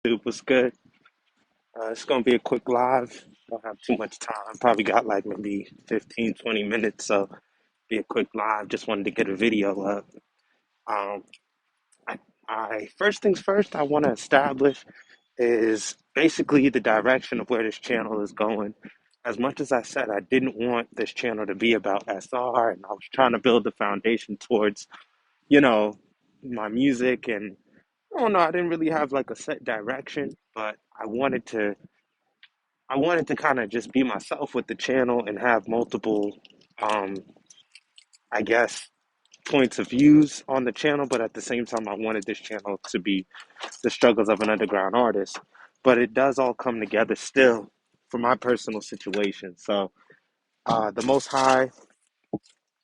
YouTube was good. It's gonna be a quick live. Don't have too much time. Probably got like maybe 15, 20 minutes, so be a quick live. Just wanted to get a video up. Um, I, I first things first, I want to establish is basically the direction of where this channel is going. As much as I said I didn't want this channel to be about SR, and I was trying to build the foundation towards, you know, my music, and I don't know, I didn't really have like a set direction, but I wanted to kind of just be myself with the channel and have multiple, um, I guess, points of views on the channel. But at the same time, I wanted this channel to be the struggles of an underground artist. But it does all come together still for my personal situation. So the Most High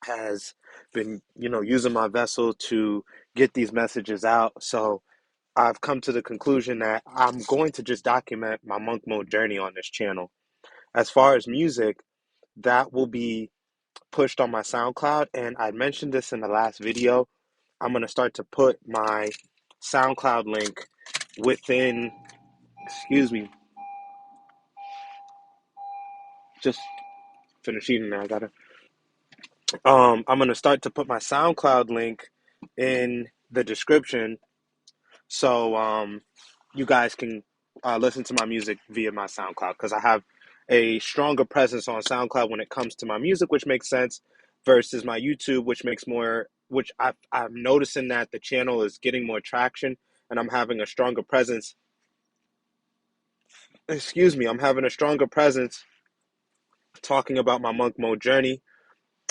has been, using my vessel to get these messages out. So I've come to the conclusion that I'm going to just document my monk mode journey on this channel. As far as music, that will be pushed on my SoundCloud. And I mentioned this in the last video. I'm going to start to put my SoundCloud link within, excuse me, just finish eating now. I gotta, I'm going to start to put my SoundCloud link in the description so you guys can listen to my music via my SoundCloud because I have a stronger presence on SoundCloud when it comes to my music, which makes sense, versus my YouTube, which makes more. Which I'm noticing that the channel is getting more traction, and I'm having a stronger presence. Excuse me, I'm having a stronger presence talking about my monk mode journey.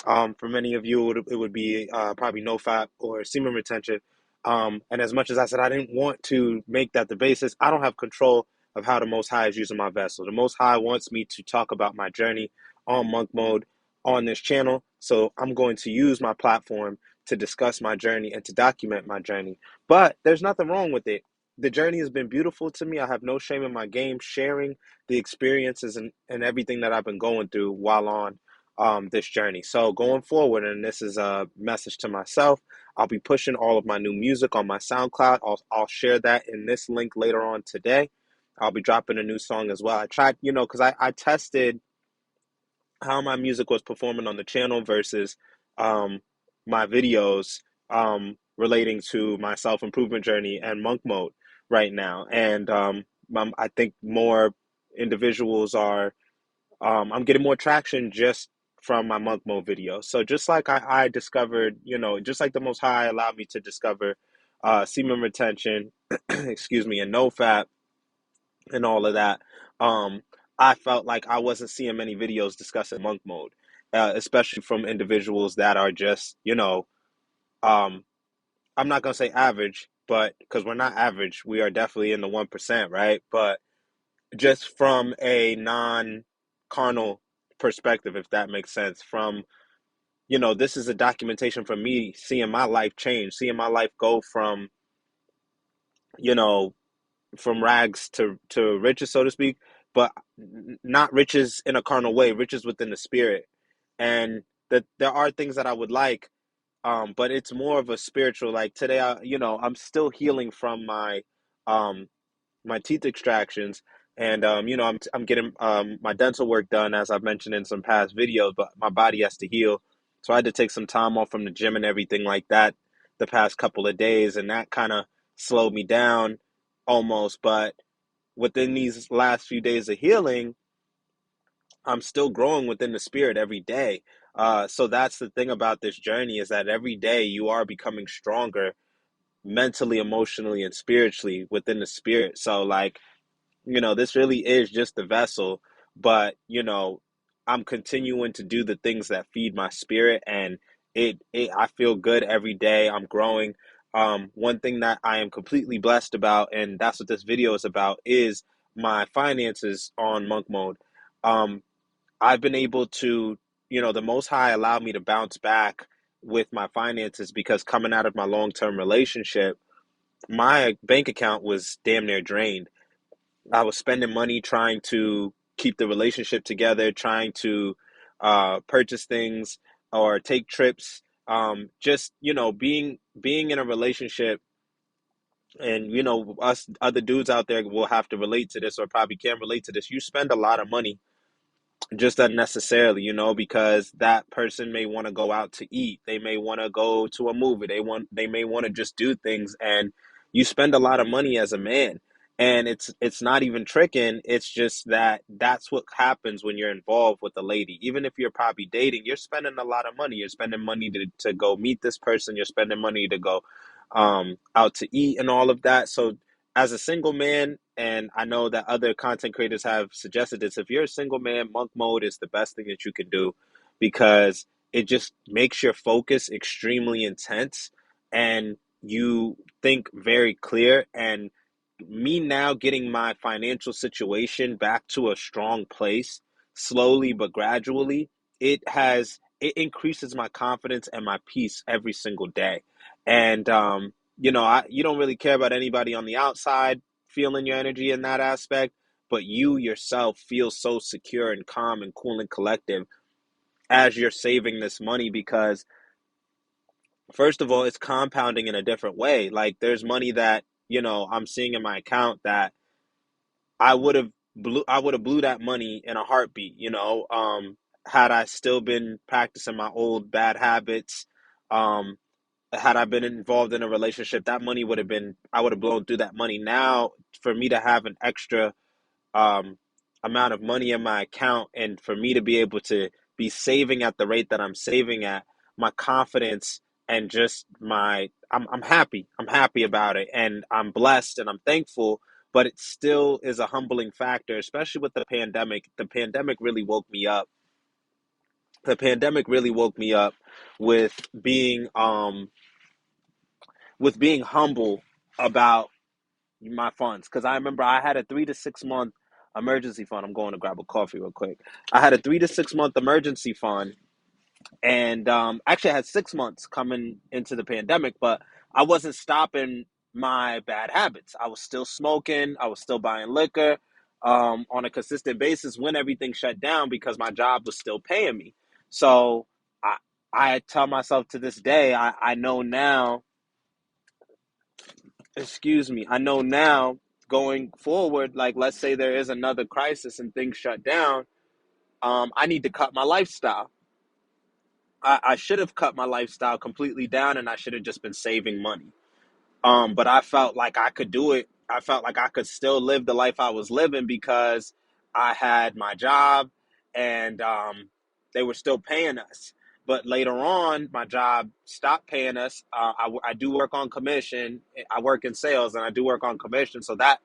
For many of you, it would be probably no fap or semen retention. And as much as I said I didn't want to make that the basis, I don't have control of how the Most High is using my vessel. The Most High wants me to talk about my journey on monk mode on this channel. So I'm going to use my platform to discuss my journey and to document my journey. But there's nothing wrong with it. The journey has been beautiful to me. I have no shame in my game, sharing the experiences and everything that I've been going through while on this journey. So going forward, and this is a message to myself, I'll be pushing all of my new music on my SoundCloud. I'll share that in this link later on today. I'll be dropping a new song as well. I tried, because I tested how my music was performing on the channel versus um, my videos relating to my self improvement journey and monk mode right now. And I think more individuals are I'm getting more traction just from my monk mode video. So just like I discovered, just like the Most High allowed me to discover semen retention, excuse me, and no fat and all of that, um, I felt like I wasn't seeing many videos discussing monk mode, especially from individuals that are just, um, I'm not gonna say average, but because we're not average, we are definitely in the 1%, right? But just from a non-carnal perspective, if that makes sense. From, this is a documentation for me seeing my life change, seeing my life go you know, from rags to riches, so to speak, but not riches in a carnal way, riches within the spirit. And that there are things that I would like, but it's more of a spiritual. Like today, I'm still healing from um, my teeth extractions, and I'm getting my dental work done as I've mentioned in some past videos, but my body has to heal, so I had to take some time off from the gym and everything like that the past couple of days, and that kind of slowed me down almost. But within these last few days of healing, I'm still growing within the spirit every day. So that's the thing about this journey, is that every day you are becoming stronger mentally, emotionally, and spiritually within the spirit. So like, this really is just the vessel, but I'm continuing to do the things that feed my spirit, and I feel good every day. I'm growing. One thing that I am completely blessed about, and that's what this video is about, is my finances on monk mode. Um, I've been able to, the Most High allowed me to bounce back with my finances because coming out of my long-term relationship, my bank account was damn near drained. I was spending money trying to keep the relationship together, trying to purchase things or take trips. Just being in a relationship And us other dudes out there will have to relate to this, or probably can relate to this. You spend a lot of money just unnecessarily, because that person may want to go out to eat. They may want to go to a movie. They may want to just do things, and you spend a lot of money as a man. And it's not even tricking. It's just that that's what happens when you're involved with a lady. Even if you're probably dating, you're spending a lot of money. You're spending money to go meet this person. You're spending money to go out to eat and all of that. So as a single man, and I know that other content creators have suggested this, if you're a single man, monk mode is the best thing that you can do, because it just makes your focus extremely intense, and you think very clear. And me now getting my financial situation back to a strong place, slowly but gradually, it increases my confidence and my peace every single day. And you don't really care about anybody on the outside feeling your energy in that aspect, but you yourself feel so secure and calm and cool and collective as you're saving this money, because first of all, it's compounding in a different way. Like, there's money that, I'm seeing in my account that I would have blew that money in a heartbeat, had I still been practicing my old bad habits. Had I been involved in a relationship, that money would have been, I would have blown through that money. Now, for me to have an extra um, amount of money in my account, and for me to be able to be saving at the rate that I'm saving at, my confidence and just I'm happy. I'm happy about it, and I'm blessed and I'm thankful. But it still is a humbling factor, especially with the pandemic. The pandemic really woke me up. The pandemic really woke me up with being humble about my funds, because I remember I had a 3 to 6 month emergency fund. I'm going to grab a coffee real quick. I had a 3 to 6 month emergency fund, and actually I had 6 months coming into the pandemic, but I wasn't stopping my bad habits. I was still smoking. I was still buying liquor on a consistent basis when everything shut down, because my job was still paying me. So I I tell myself to this day, I know now, excuse me, I know now, going forward, like, let's say there is another crisis and things shut down, I need to cut my lifestyle. I should have cut my lifestyle completely down, and I should have just been saving money. But I felt like I could do it. I felt like I could still live the life I was living, because I had my job, and they were still paying us. But later on, my job stopped paying us. I do work on commission. I work in sales, and I do work on commission. So that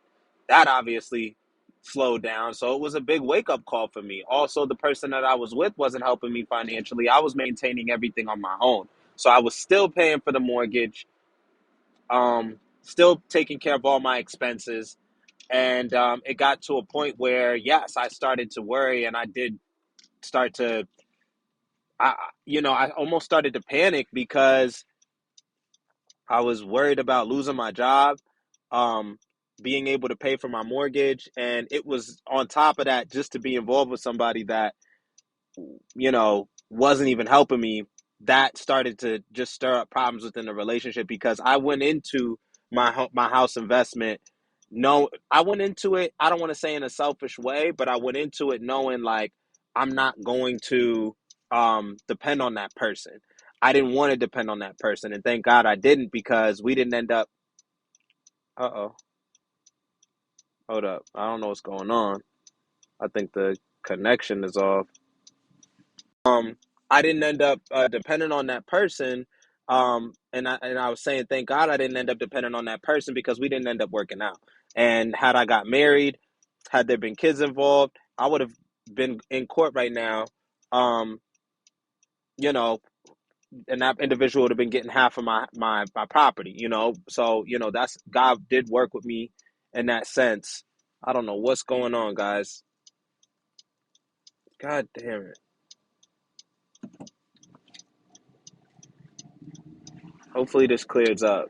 obviously slowed down. So it was a big wake up call for me. Also, the person that I was with wasn't helping me financially. I was maintaining everything on my own. So I was still paying for the mortgage, still taking care of all my expenses. And it got to a point where, yes, I started to worry, and I did start to, I almost started to panic, because I was worried about losing my job, um, being able to pay for my mortgage. And it was on top of that, just to be involved with somebody that wasn't even helping me. That started to just stir up problems within the relationship, because I went into my house investment. No, I went into it, I don't want to say in a selfish way, but I went into it knowing, like, I'm not going to depend on that person. I didn't want to depend on that person, and thank God I didn't, because we didn't end up. Uh-oh, hold up. I don't know what's going on. I think the connection is off. um I didn't end up depending on that person. And I was saying, thank God I didn't end up depending on that person, because we didn't end up working out. And had I got married, had there been kids involved, I would have been in court right now. um you know and that individual would have been getting half of my property. So that's, God did work with me in that sense. I don't know what's going on, guys. God damn it. Hopefully this clears up.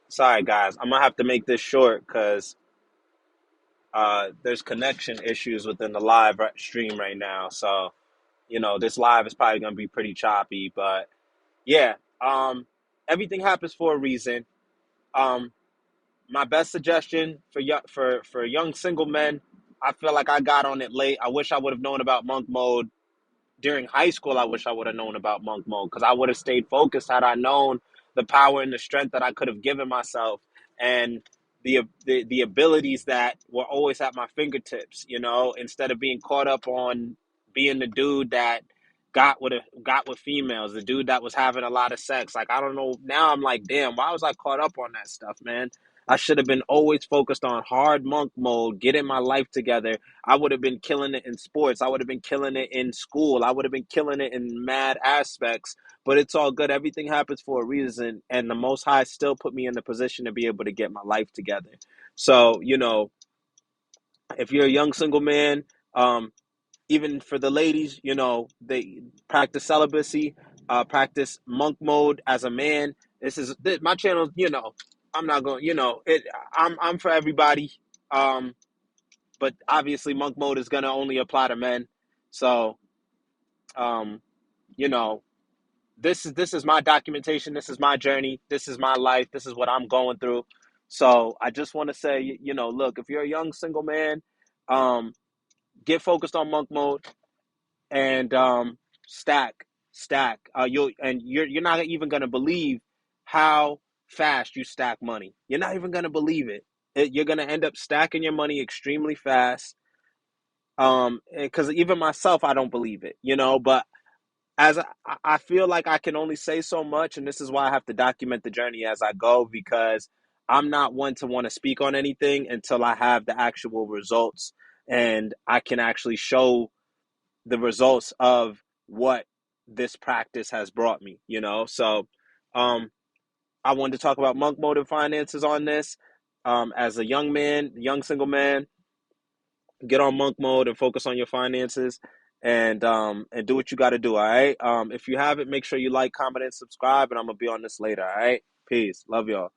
Sorry, guys. I'm gonna have to make this short, because there's connection issues within the live stream right now. So this live is probably gonna be pretty choppy. But yeah, everything happens for a reason. Um, my best suggestion for young single men, I feel like I got on it late. I wish I would have known about monk mode during high school. I wish I would have known about monk mode because I would have stayed focused had I known the power and the strength that I could have given myself, and the abilities that were always at my fingertips. Instead of being caught up on being the dude that got with females, the dude that was having a lot of sex. Like, I don't know. Now I'm like, damn, why was I caught up on that stuff, man? I should have been always focused on hard monk mode, getting my life together. I would have been killing it in sports. I would have been killing it in school. I would have been killing it in mad aspects. But it's all good. Everything happens for a reason. And the Most High still put me in the position to be able to get my life together. So, if you're a young single man, even for the ladies, they practice celibacy, practice monk mode as a man. My channel. I'm not going. I'm for everybody. Um, but obviously monk mode is going to only apply to men. So, um, you know, this is my documentation. This is my journey. This is my life. This is what I'm going through. So I just want to say, look, if you're a young single man, um, get focused on monk mode and stack. You're not even going to believe how fast you stack money. You're not even going to believe it. You're going to end up stacking your money extremely fast. Because even myself, I don't believe it, but as I feel like I can only say so much, and this is why I have to document the journey as I go, because I'm not one to want to speak on anything until I have the actual results and I can actually show the results of what this practice has brought me, So, I wanted to talk about monk mode and finances on this. As a young man, young single man, get on monk mode and focus on your finances and do what you got to do. All right. If you haven't, make sure you like, comment, and subscribe, and I'm gonna be on this later. All right. Peace. Love y'all.